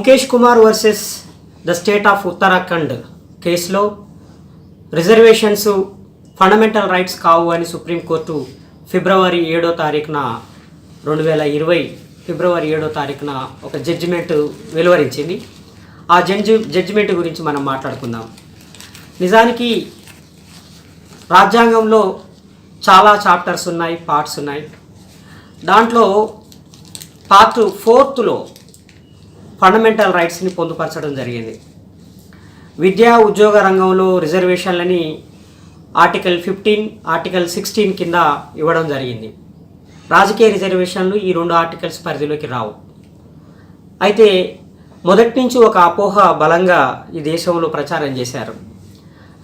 Mukesh Kumar versus the state of Uttarakhand కేసులో reservations fundamental rights కావు అని సుప్రీంకోర్టు ఫిబ్రవరి 7వ తారీఖున 2020 ఫిబ్రవరి 7వ తారీఖున ఒక జడ్జిమెంట్ వెలువరించింది. ఆ జడ్జిమెంట్ గురించి మనం మాట్లాడుకుందాం. నిజానికి రాజ్యాంగంలో చాలా చాప్టర్స్ ఉన్నాయి, పార్ట్స్ ఉన్నాయి. దాంట్లో పార్ట్ 4లో ఫండమెంటల్ రైట్స్ని పొందుపరచడం జరిగింది. విద్యా ఉద్యోగ రంగంలో రిజర్వేషన్లని ఆర్టికల్ 15, ఆర్టికల్ 16 కింద ఇవ్వడం జరిగింది. రాజకీయ రిజర్వేషన్లు ఈ 2 ఆర్టికల్స్ పరిధిలోకి రావు. అయితే మొదటి నుంచి ఒక అపోహ బలంగా ఈ దేశంలో ప్రచారం చేశారు.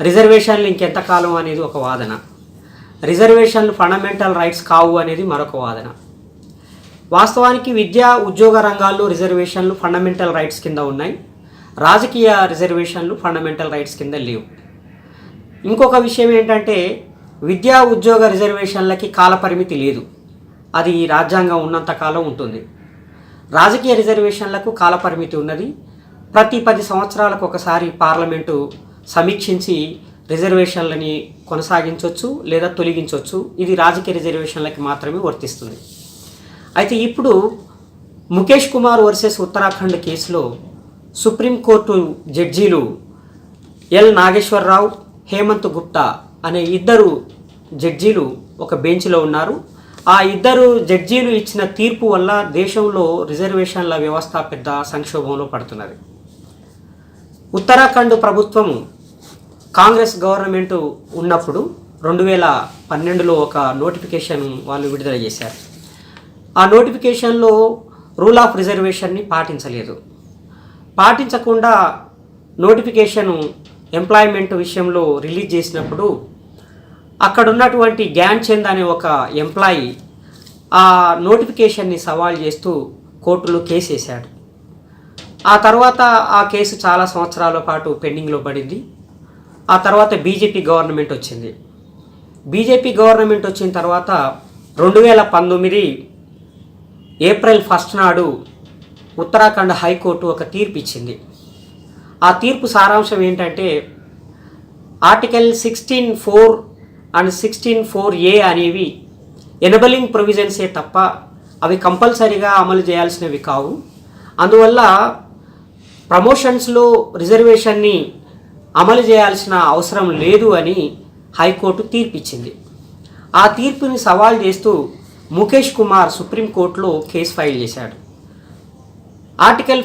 రిజర్వేషన్లు ఇంకెంతకాలం అనేది ఒక వాదన, రిజర్వేషన్లు ఫండమెంటల్ రైట్స్ కావు అనేది మరొక వాదన. వాస్తవానికి విద్యా ఉద్యోగ రంగాల్లో రిజర్వేషన్లు ఫండమెంటల్ రైట్స్ కింద ఉన్నాయి, రాజకీయ రిజర్వేషన్లు ఫండమెంటల్ రైట్స్ కింద లేవు. ఇంకొక విషయం ఏంటంటే విద్యా ఉద్యోగ రిజర్వేషన్లకి కాలపరిమితి లేదు, అది రాజ్యాంగం ఉన్నంతకాలం ఉంటుంది. రాజకీయ రిజర్వేషన్లకు కాలపరిమితి ఉన్నది. ప్రతి 10 సంవత్సరాలకు ఒకసారి పార్లమెంటు సమీక్షించి రిజర్వేషన్లని కొనసాగించవచ్చు లేదా తొలగించవచ్చు. ఇది రాజకీయ రిజర్వేషన్లకి మాత్రమే వర్తిస్తుంది. అయితే ఇప్పుడు ముఖేష్ కుమార్ వర్సెస్ ఉత్తరాఖండ్ కేసులో సుప్రీంకోర్టు జడ్జీలు ఎల్ నాగేశ్వరరావు, హేమంత్ గుప్తా అనే 2 జడ్జీలు ఒక బెంచ్లో ఉన్నారు. ఆ 2 జడ్జీలు ఇచ్చిన తీర్పు వల్ల దేశంలో రిజర్వేషన్ల వ్యవస్థ పెద్ద సంక్షోభంలో పడుతున్నది. ఉత్తరాఖండ్ ప్రభుత్వం కాంగ్రెస్ గవర్నమెంట్ ఉన్నప్పుడు 2012లో ఒక నోటిఫికేషన్ వాళ్ళు విడుదల చేశారు. ఆ నోటిఫికేషన్లో రూల్ ఆఫ్ రిజర్వేషన్ని పాటించకుండా నోటిఫికేషను ఎంప్లాయ్మెంట్ విషయంలో రిలీజ్ చేసినప్పుడు అక్కడ ఉన్నటువంటి గ్యాన్ చంద్ అనే ఒక ఎంప్లాయీ ఆ నోటిఫికేషన్ని సవాల్ చేస్తూ కోర్టులో కేసు వేశాడు. ఆ తర్వాత ఆ కేసు చాలా సంవత్సరాల పాటు పెండింగ్లో పడింది. ఆ తర్వాత బీజేపీ గవర్నమెంట్ వచ్చింది. బీజేపీ గవర్నమెంట్ వచ్చిన తర్వాత 2019 ఏప్రిల్ 1 నాడు ఉత్తరాఖండ్ హైకోర్టు ఒక తీర్పు ఇచ్చింది. ఆ తీర్పు సారాంశం ఏంటంటే ఆర్టికల్ 16(4) అండ్ 16(4)A అనేవి ఎనబలింగ్ ప్రొవిజన్సే తప్ప అవి కంపల్సరీగా అమలు చేయాల్సినవి కావు. అందువల్ల ప్రమోషన్స్లో రిజర్వేషన్ని అమలు చేయాల్సిన అవసరం లేదు అని హైకోర్టు తీర్పు ఇచ్చింది. ఆ తీర్పుని సవాల్ చేస్తూ ముఖేష్ కుమార్ సుప్రీంకోర్టులో కేసు ఫైల్ చేశాడు. ఆర్టికల్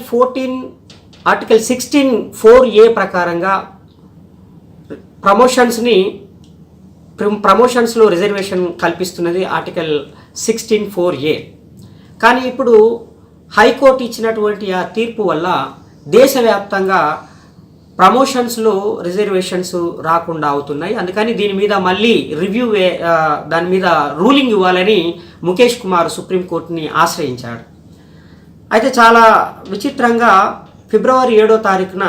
16(4)A ప్రకారంగా ప్రమోషన్స్లో రిజర్వేషన్ కల్పిస్తున్నది ఆర్టికల్ 16(4)A. కానీ ఇప్పుడు హైకోర్టు ఇచ్చినటువంటి ఆ తీర్పు వల్ల దేశవ్యాప్తంగా ప్రమోషన్స్లో రిజర్వేషన్స్ రాకుండా అవుతున్నాయి. అందుకని దీని మీద మళ్ళీ దాని మీద రూలింగ్ ఇవ్వాలని ముఖేష్ కుమార్ సుప్రీంకోర్టుని ఆశ్రయించాడు. అయితే చాలా విచిత్రంగా ఫిబ్రవరి 7వ తారీఖున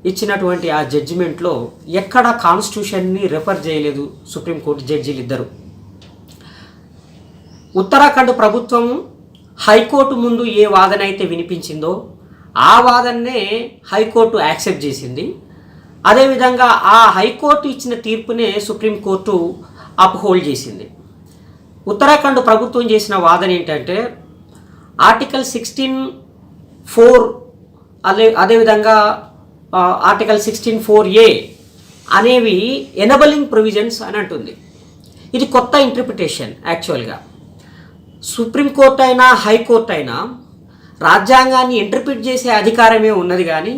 ఇచ్చినటువంటి ఆ జడ్జిమెంట్లో ఎక్కడ కాన్స్టిట్యూషన్ని రెఫర్ చేయలేదు సుప్రీంకోర్టు జడ్జీలు 2. ఉత్తరాఖండ్ ప్రభుత్వం హైకోర్టు ముందు ఏ వాదన అయితే వినిపించిందో ఆ వాదననే హైకోర్టు యాక్సెప్ట్ చేసింది. అదేవిధంగా ఆ హైకోర్టు ఇచ్చిన తీర్పునే సుప్రీంకోర్టు అప్హోల్డ్ చేసింది. ఉత్తరాఖండ్ ప్రభుత్వం చేసిన వాదన ఏంటంటే ఆర్టికల్ 16(4) అదేవిధంగా ఆర్టికల్ 16(4)A అనేవి ఎనబలింగ్ ప్రొవిజన్స్ అని అంటుంది. ఇది కొత్త ఇంటర్ప్రిటేషన్. యాక్చువల్గా సుప్రీంకోర్టు అయినా హైకోర్టు అయినా రాజ్యాంగాన్ని ఇంటర్ప్రిట్ చేసే అధికారమే ఉన్నది, కానీ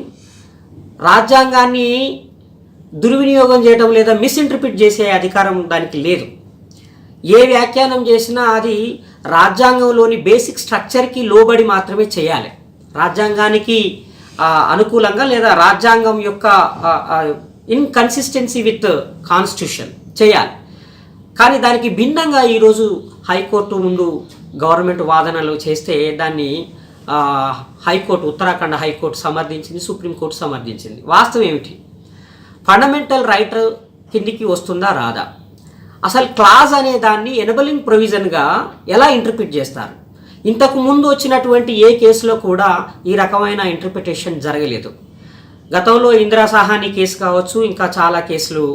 రాజ్యాంగాన్ని దుర్వినియోగం చేయడం లేదా మిస్ఇంటర్ప్రిట్ చేసే అధికారం దానికి లేదు. ఏ వ్యాఖ్యానం చేసినా అది రాజ్యాంగంలోని బేసిక్ స్ట్రక్చర్కి లోబడి మాత్రమే చేయాలి. రాజ్యాంగానికి అనుకూలంగా లేదా రాజ్యాంగం యొక్క ఇన్కన్సిస్టెన్సీ విత్ కాన్స్టిట్యూషన్ చేయాలి. కానీ దానికి భిన్నంగా ఈరోజు హైకోర్టు ముందు గవర్నమెంట్ వాదనలు చేస్తే దాన్ని హైకోర్టు, ఉత్తరాఖండ్ హైకోర్టు సమర్థించింది, సుప్రీంకోర్టు సమర్థించింది. వాస్తవం ఏమిటి? ఫండమెంటల్ రైట్ కిందికి వస్తుందా రాదా? అసలు క్లాజ్ అనే దాన్ని ఎనబలింగ్ ప్రొవిజన్గా ఎలా ఇంటర్ప్రిట్ చేస్తారు? ఇంతకు ముందు వచ్చినటువంటి ఏ కేసులో కూడా ఈ రకమైన ఇంటర్ప్రిటేషన్ జరగలేదు. గతంలో ఇందిరా సాహాని కేసు కావచ్చు, ఇంకా చాలా కేసులు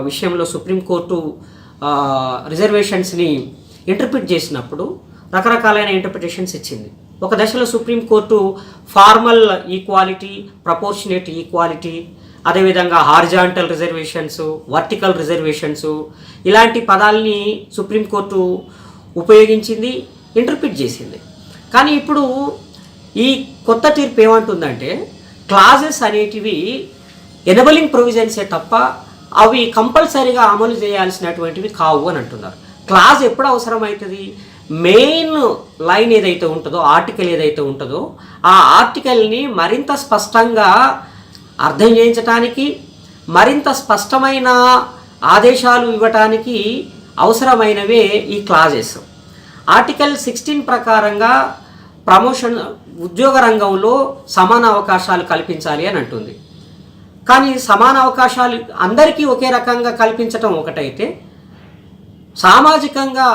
విషయంలో సుప్రీంకోర్టు రిజర్వేషన్స్ని ఇంటర్ప్రిట్ చేసినప్పుడు రకరకాలైన ఇంటర్ప్రిటేషన్స్ ఇచ్చింది. ఒక దశలో supreme court formal equality, proportionate equality, అదేవిధంగా హారిజాంటల్ రిజర్వేషన్స్, వర్టికల్ రిజర్వేషన్స్ ఇలాంటి పదాలని సుప్రీంకోర్టు ఉపయోగించింది, ఇంటర్ప్రిట్ చేసింది. కానీ ఇప్పుడు ఈ కొత్త తీర్పు ఏమంటుందంటే క్లాజెస్ అనేటివి ఎనబలింగ్ ప్రొవిజన్సే తప్ప అవి కంపల్సరీగా అమలు చేయాల్సినటువంటివి కావు అని అంటున్నారు. క్లాజ్ ఎప్పుడు అవసరమవుతుంది? మెయిన్ లైన్ ఏదైతే ఉంటుందో, ఆర్టికల్ ఏదైతే ఉంటుందో ఆ ఆర్టికల్ని మరింత స్పష్టంగా అర్థం చేయించడానికి, మరింత స్పష్టమైన ఆదేశాలు ఇవ్వటానికి అవసరమైనవే ఈ క్లాజెస్. ఆర్టికల్ 16 ప్రకారంగా ప్రమోషన్ ఉద్యోగ రంగంలో సమాన అవకాశాలు కల్పించాలి అని అంటుంది. కానీ సమాన అవకాశాలు అందరికీ ఒకే రకంగా కల్పించటం ఒకటైతే, సామాజికంగా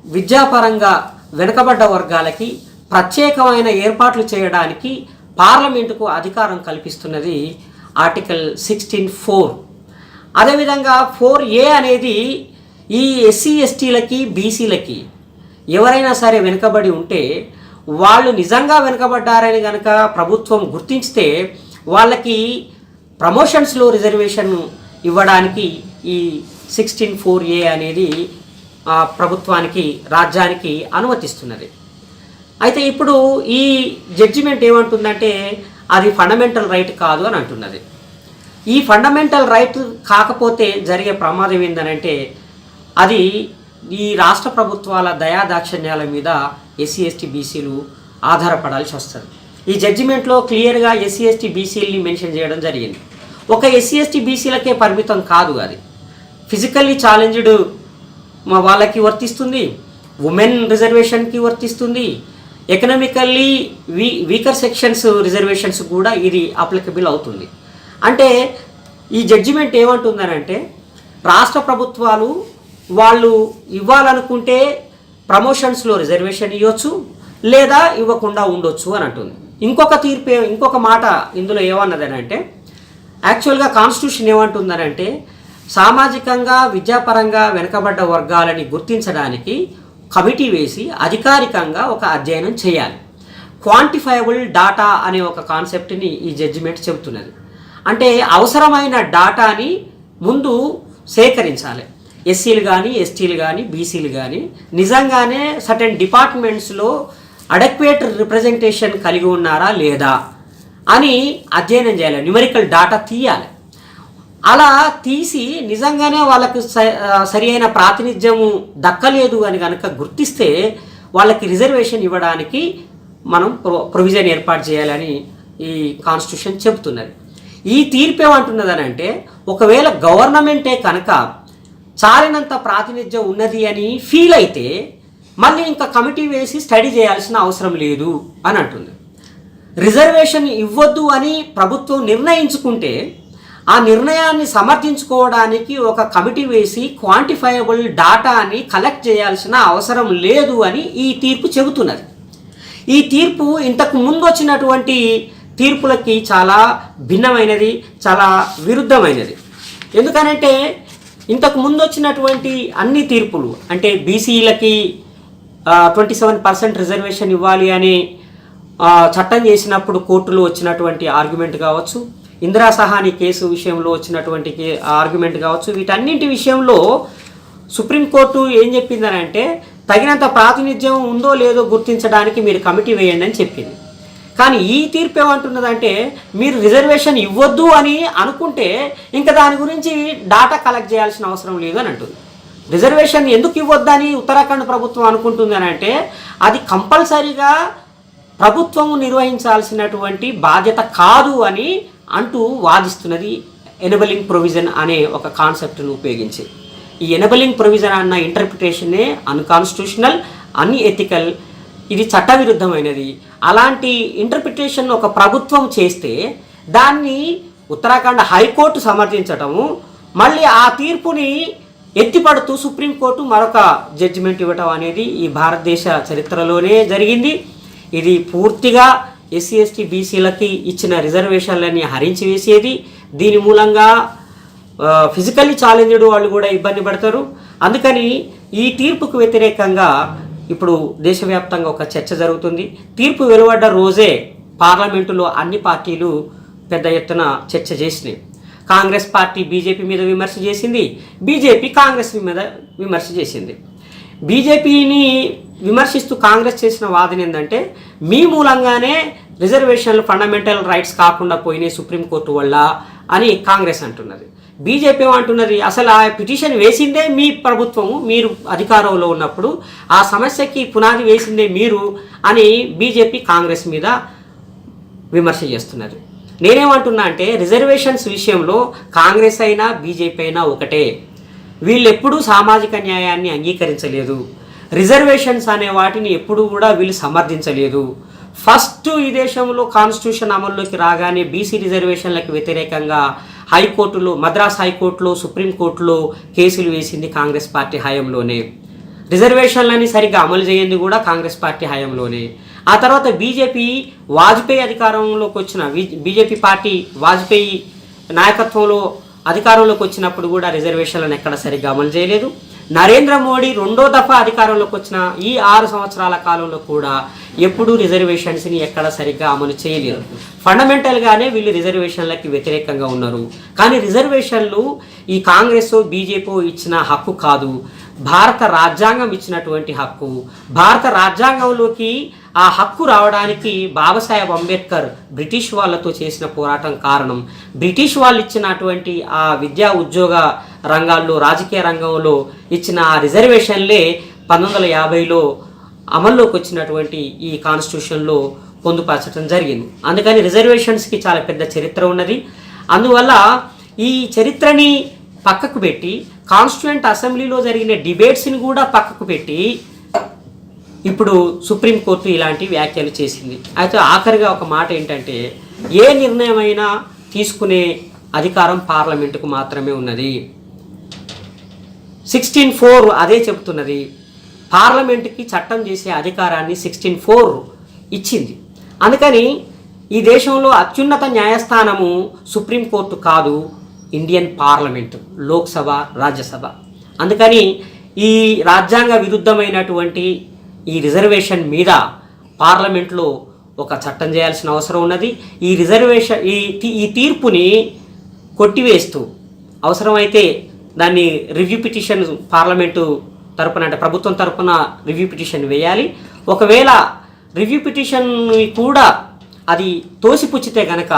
విద్యాపరంగా వెనుకబడ్డ వర్గాలకి ప్రత్యేకమైన ఏర్పాట్లు చేయడానికి పార్లమెంటుకు అధికారం కల్పిస్తున్నది ఆర్టికల్ 16(4). అదేవిధంగా 4A అనేది ఈ ఎస్సీ ఎస్టీలకి బీసీలకి ఎవరైనా సరే వెనుకబడి ఉంటే వాళ్ళు నిజంగా వెనుకబడ్డారని కనుక ప్రభుత్వం గుర్తించితే వాళ్ళకి ప్రమోషన్స్లో రిజర్వేషన్ ఇవ్వడానికి ఈ 16(4A అనేది ప్రభుత్వానికి, రాజ్యానికి అనుమతిస్తున్నది. అయితే ఇప్పుడు ఈ జడ్జిమెంట్ ఏమంటుందంటే అది ఫండమెంటల్ రైట్ కాదు అని అంటున్నది. ఈ ఫండమెంటల్ రైట్ కాకపోతే జరిగే ప్రమాదం ఏంటంటే అది ఈ రాష్ట్ర ప్రభుత్వాల దయాదాక్షిణ్యాల మీద ఎస్సీ ఎస్టీ బీసీలు ఆధారపడాల్సి వస్తుంది. ఈ జడ్జిమెంట్లో క్లియర్గా ఎస్సీ ఎస్టీ బీసీలని మెన్షన్ చేయడం జరిగింది. ఒక ఎస్సీ ఎస్టీ బీసీలకే పరిమితం కాదు, అది ఫిజికల్లీ ఛాలెంజ్డ్ వాళ్ళకి వర్తిస్తుంది, ఉమెన్ రిజర్వేషన్కి వర్తిస్తుంది, ఎకనామికల్లీ వీకర్ సెక్షన్స్ రిజర్వేషన్స్ కూడా ఇది అప్లికబుల్ అవుతుంది. అంటే ఈ జడ్జిమెంట్ ఏమంటుందనంటే రాష్ట్ర ప్రభుత్వాలు వాళ్ళు ఇవ్వాలనుకుంటే ప్రమోషన్స్లో రిజర్వేషన్ ఇవ్వచ్చు, లేదా ఇవ్వకుండా ఉండొచ్చు అని అంటుంది. ఇంకొక మాట ఇందులో ఏమన్నదనంటే యాక్చువల్గా కాన్స్టిట్యూషన్ ఏమంటుందనంటే సామాజికంగా విద్యాపరంగా వెనుకబడ్డ వర్గాలని గుర్తించడానికి కమిటీ వేసి అధికారికంగా ఒక అధ్యయనం చేయాలి. క్వాంటిఫైయబుల్ డాటా అనే ఒక కాన్సెప్ట్ని ఈ జడ్జిమెంట్ చెబుతున్నది. అంటే అవసరమైన డాటాని ముందు సేకరించాలి. ఎస్సీలు కానీ, ఎస్టీలు కానీ, బీసీలు కానీ నిజంగానే సర్టెన్ డిపార్ట్మెంట్స్లో అడెక్వేట్ రిప్రజెంటేషన్ కలిగి ఉన్నారా లేదా అని అధ్యయనం చేయాలి. న్యూమరికల్ డాటా తీయాలి. అలా తీసి నిజంగానే వాళ్ళకు సరి అయిన ప్రాతినిధ్యము దక్కలేదు అని కనుక గుర్తిస్తే వాళ్ళకి రిజర్వేషన్ ఇవ్వడానికి మనం ప్రొవిజన్ ఏర్పాటు చేయాలని ఈ కాన్స్టిట్యూషన్ చెబుతున్నది. ఈ తీర్పు ఏమంటున్నదని అంటే ఒకవేళ గవర్నమెంటే కనుక చాలినంత ప్రాతినిధ్యం ఉన్నది అని ఫీల్ అయితే మళ్ళీ ఇంకా కమిటీ వేసి స్టడీ చేయాల్సిన అవసరం లేదు అని అంటుంది. రిజర్వేషన్ ఇవ్వద్దు అని ప్రభుత్వం నిర్ణయించుకుంటే ఆ నిర్ణయాన్ని సమర్థించుకోవడానికి ఒక కమిటీ వేసి క్వాంటిఫైయబుల్ డాటాని కలెక్ట్ చేయాల్సిన అవసరం లేదు అని ఈ తీర్పు చెబుతున్నది. ఈ తీర్పు ఇంతకు ముందు వచ్చినటువంటి తీర్పులకి చాలా భిన్నమైనది, చాలా విరుద్ధమైనది. ఎందుకనంటే ఇంతకు ముందు వచ్చినటువంటి అన్ని తీర్పులు అంటే బీసీలకి 27% రిజర్వేషన్ ఇవ్వాలి అని చట్టం చేసినప్పుడు కోర్టులో వచ్చినటువంటి ఆర్గ్యుమెంట్ కావచ్చు, ఇందిరా సహాని కేసు విషయంలో వచ్చినటువంటి ఆర్గ్యుమెంట్ కావచ్చు, వీటన్నింటి విషయంలో సుప్రీంకోర్టు ఏం చెప్పిందనంటే తగినంత ప్రాతినిధ్యం ఉందో లేదో గుర్తించడానికి మీరు కమిటీ వేయండి అని చెప్పింది. కానీ ఈ తీర్పు ఏమంటున్నదంటే మీరు రిజర్వేషన్ ఇవ్వద్దు అని అనుకుంటే ఇంకా దాని గురించి డాటా కలెక్ట్ చేయాల్సిన అవసరం లేదు అని అంటుంది. రిజర్వేషన్ ఎందుకు ఇవ్వద్దని ఉత్తరాఖండ్ ప్రభుత్వం అనుకుంటుంది అని అంటే అది కంపల్సరీగా ప్రభుత్వం నిర్వహించాల్సినటువంటి బాధ్యత కాదు అని అంటూ వాదిస్తున్నది ఎనబలింగ్ ప్రొవిజన్ అనే ఒక కాన్సెప్ట్ను ఉపయోగించి. ఈ ఎనబలింగ్ ప్రొవిజన్ అన్న ఇంటర్ప్రిటేషనే అన్కాన్స్టిట్యూషనల్, అన్ఎథికల్, ఇది చట్టవిరుద్ధమైనది. అలాంటి ఇంటర్ప్రిటేషన్ ఒక ప్రభుత్వం చేస్తే దాన్ని ఉత్తరాఖండ్ హైకోర్టు సమర్థించటము, మళ్ళీ ఆ తీర్పుని ఎత్తిపడుతూ సుప్రీంకోర్టు మరొక జడ్జిమెంట్ ఇవ్వటం అనేది ఈ భారతదేశ చరిత్రలోనే జరిగింది. ఇది పూర్తిగా ఎస్సీ ఎస్టీ బీసీలకి ఇచ్చిన రిజర్వేషన్లని హరించి వేసేది. దీని మూలంగా ఫిజికల్లీ ఛాలెంజ్డ్ వాళ్ళు కూడా ఇబ్బంది పడతారు. అందుకని ఈ తీర్పుకు వ్యతిరేకంగా ఇప్పుడు దేశవ్యాప్తంగా ఒక చర్చ జరుగుతుంది. తీర్పు వెలువడ్డ రోజే పార్లమెంటులో అన్ని పార్టీలు పెద్ద ఎత్తున చర్చ చేసినాయి. కాంగ్రెస్ పార్టీ బీజేపీ మీద విమర్శ చేసింది, బీజేపీ కాంగ్రెస్ మీద విమర్శ చేసింది. బీజేపీని విమర్శిస్తూ కాంగ్రెస్ చేసిన వాదన ఏంటంటే మీ మూలంగానే రిజర్వేషన్లు ఫండమెంటల్ రైట్స్ కాకుండా పోయినాయి సుప్రీంకోర్టు వల్ల అని కాంగ్రెస్ అంటున్నది. బీజేపీ ఏమంటున్నది, అసలు ఆ పిటిషన్ వేసిందే మీ ప్రభుత్వము, మీరు అధికారంలో ఉన్నప్పుడు ఆ సమస్యకి పునాది వేసిందే మీరు అని బీజేపీ కాంగ్రెస్ మీద విమర్శ చేస్తున్నది. నేనేమంటున్నా అంటే రిజర్వేషన్స్ విషయంలో కాంగ్రెస్ అయినా బీజేపీ అయినా ఒకటే. వీళ్ళు ఎప్పుడూ సామాజిక న్యాయాన్ని అంగీకరించలేదు. రిజర్వేషన్స్ అనే వాటిని ఎప్పుడూ కూడా వీళ్ళు సమర్థించలేదు. ఫస్ట్ ఈ దేశంలో కాన్స్టిట్యూషన్ అమల్లోకి రాగానే బీసీ రిజర్వేషన్లకు వ్యతిరేకంగా హైకోర్టులో, మద్రాస్ హైకోర్టులో, సుప్రీంకోర్టులో కేసులు వేసింది కాంగ్రెస్ పార్టీ హయాంలోనే. రిజర్వేషన్లని సరిగ్గా అమలు చేయండి కూడా కాంగ్రెస్ పార్టీ హయాంలోనే. ఆ తర్వాత బీజేపీ వాజ్పేయి అధికారంలోకి వచ్చిన బీజేపీ పార్టీ వాజ్పేయి నాయకత్వంలో అధికారంలోకి వచ్చినప్పుడు కూడా రిజర్వేషన్లను ఎక్కడ సరిగ్గా అమలు చేయలేదు. నరేంద్ర మోడీ రెండో దఫా అధికారంలోకి వచ్చిన ఈ 6 సంవత్సరాల కాలంలో కూడా ఎప్పుడూ రిజర్వేషన్స్ని ఎక్కడ సరిగ్గా అమలు చేయలేదు. ఫండమెంటల్గానే వీళ్ళు రిజర్వేషన్లకి వ్యతిరేకంగా ఉన్నారు. కానీ రిజర్వేషన్లు ఈ కాంగ్రెస్ బీజేపీ ఇచ్చిన హక్కు కాదు, భారత రాజ్యాంగం ఇచ్చినటువంటి హక్కు. భారత రాజ్యాంగంలోకి ఆ హక్కు రావడానికి బాబాసాహెబ్ అంబేద్కర్ బ్రిటిష్ వాళ్ళతో చేసిన పోరాటం కారణం. బ్రిటిష్ వాళ్ళు ఇచ్చినటువంటి ఆ విద్యా ఉద్యోగ రంగాల్లో, రాజకీయ రంగంలో ఇచ్చిన ఆ రిజర్వేషన్లే 1950లో అమల్లోకి వచ్చినటువంటి ఈ కాన్స్టిట్యూషన్లో పొందుపరచడం జరిగింది. అందుకని రిజర్వేషన్స్కి చాలా పెద్ద చరిత్ర ఉన్నది. అందువల్ల ఈ చరిత్రని పక్కకు పెట్టి కాన్స్టిట్యూయెంట్ అసెంబ్లీలో జరిగిన డిబేట్స్ని కూడా పక్కకు పెట్టి ఇప్పుడు సుప్రీంకోర్టు ఇలాంటి వ్యాఖ్యలు చేసింది. అయితే ఆఖరిగా ఒక మాట ఏంటంటే, ఏ నిర్ణయమైనా తీసుకునే అధికారం పార్లమెంటుకు మాత్రమే ఉన్నది. 16(4) అదే చెబుతున్నది. పార్లమెంటుకి చట్టం చేసే అధికారాన్ని 16(4) ఇచ్చింది. అందుకని ఈ దేశంలో అత్యున్నత న్యాయస్థానము సుప్రీంకోర్టు కాదు, ఇండియన్ పార్లమెంటు, లోక్సభ, రాజ్యసభ. అందుకని ఈ రాజ్యాంగ విరుద్ధమైనటువంటి ఈ రిజర్వేషన్ మీద పార్లమెంట్లో ఒక చట్టం చేయాల్సిన అవసరం ఉన్నది. ఈ రిజర్వేషన్ ఈ తీర్పుని కొట్టివేస్తూ అవసరమైతే దాన్ని రివ్యూ పిటిషన్ పార్లమెంటు తరపున, అంటే ప్రభుత్వం తరపున రివ్యూ పిటిషన్ వేయాలి. ఒకవేళ రివ్యూ పిటిషన్ కూడా అది తోసిపుచ్చితే కనుక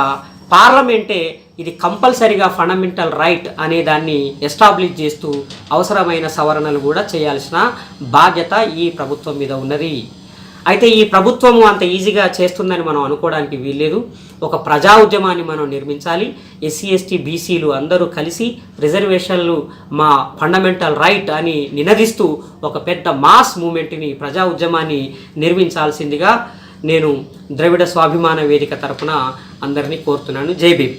పార్లమెంటే ఇది కంపల్సరీగా ఫండమెంటల్ రైట్ అనే దాన్ని ఎస్టాబ్లిష్ చేస్తూ అవసరమైన సవరణలు కూడా చేయాల్సిన బాధ్యత ఈ ప్రభుత్వం మీద ఉన్నది. అయితే ఈ ప్రభుత్వము అంత ఈజీగా చేస్తుందని మనం అనుకోవడానికి వీల్లేదు. ఒక ప్రజా ఉద్యమాన్ని మనం నిర్మించాలి. ఎస్సీ ఎస్టీ బీసీలు అందరూ కలిసి రిజర్వేషన్లు మా ఫండమెంటల్ రైట్ అని నినదిస్తూ ఒక పెద్ద మాస్ మూమెంట్ని, ప్రజా ఉద్యమాన్ని నిర్మించాల్సిందిగా నేను ద్రవిడ స్వాభిమాన వేదిక తరపున అందరినీ కోరుతున్నాను. జై భీమ్.